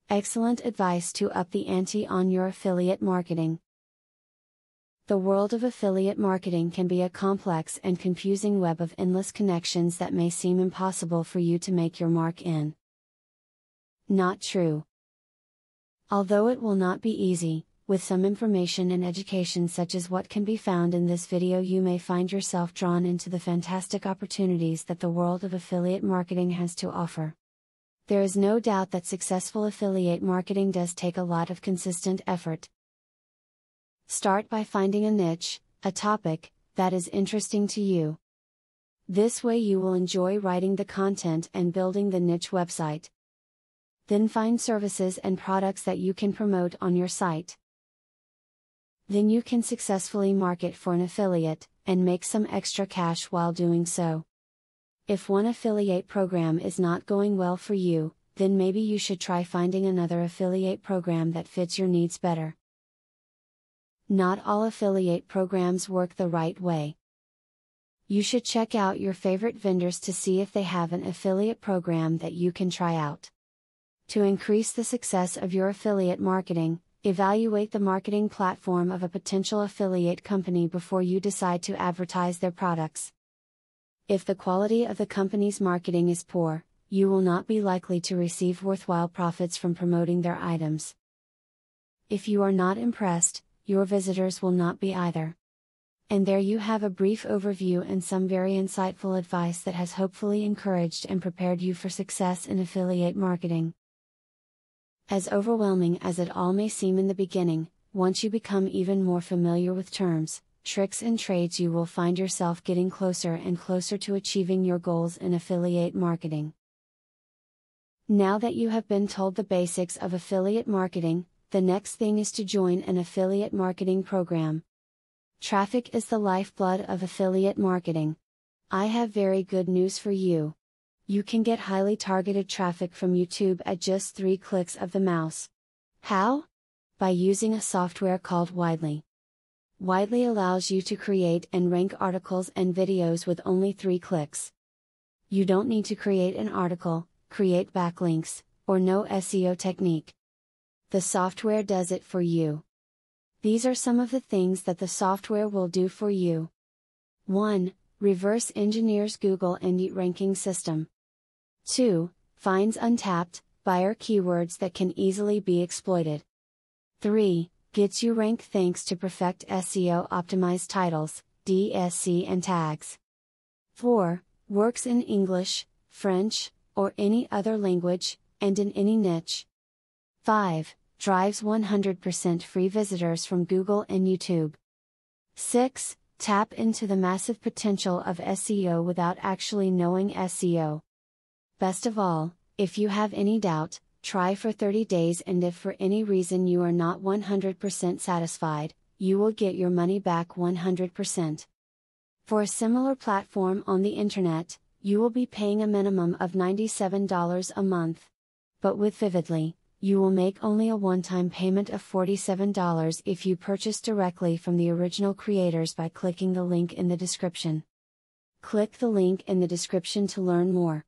Excellent advice to up the ante on your affiliate marketing. The world of affiliate marketing can be a complex and confusing web of endless connections that may seem impossible for you to make your mark in. Not true. Although it will not be easy, with some information and education such as what can be found in this video, you may find yourself drawn into the fantastic opportunities that the world of affiliate marketing has to offer. There is no doubt that successful affiliate marketing does take a lot of consistent effort. Start by finding a niche, a topic, that is interesting to you. This way you will enjoy writing the content and building the niche website. Then find services and products that you can promote on your site. Then you can successfully market for an affiliate, and make some extra cash while doing so. If one affiliate program is not going well for you, then maybe you should try finding another affiliate program that fits your needs better. Not all affiliate programs work the right way. You should check out your favorite vendors to see if they have an affiliate program that you can try out. To increase the success of your affiliate marketing, evaluate the marketing platform of a potential affiliate company before you decide to advertise their products. If the quality of the company's marketing is poor, you will not be likely to receive worthwhile profits from promoting their items. If you are not impressed, your visitors will not be either. And there you have a brief overview and some very insightful advice that has hopefully encouraged and prepared you for success in affiliate marketing. As overwhelming as it all may seem in the beginning, once you become even more familiar with terms, tricks and trades, you will find yourself getting closer and closer to achieving your goals in affiliate marketing. Now that you have been told the basics of affiliate marketing, the next thing is to join an affiliate marketing program. Traffic is the lifeblood of affiliate marketing. I have very good news for you. You can get highly targeted traffic from YouTube at just 3 clicks of the mouse. How? By using a software called Widely. Widely allows you to create and rank articles and videos with only 3 clicks. You don't need to create an article, create backlinks, or know SEO technique. The software does it for you. These are some of the things that the software will do for you. 1. Reverse engineers Google Indie ranking system. 2. Finds untapped, buyer keywords that can easily be exploited. 3. Gets you ranked thanks to perfect SEO optimized titles, DSC and tags. 4. Works in English, French, or any other language, and in any niche. 5. Drives 100% free visitors from Google and YouTube. 6. Tap into the massive potential of SEO without actually knowing SEO. Best of all, if you have any doubt, try for 30 days, and if for any reason you are not 100% satisfied, you will get your money back 100%. For a similar platform on the internet, you will be paying a minimum of $97 a month. But with Vividly, you will make only a one-time payment of $47 if you purchase directly from the original creators by clicking the link in the description. Click the link in the description to learn more.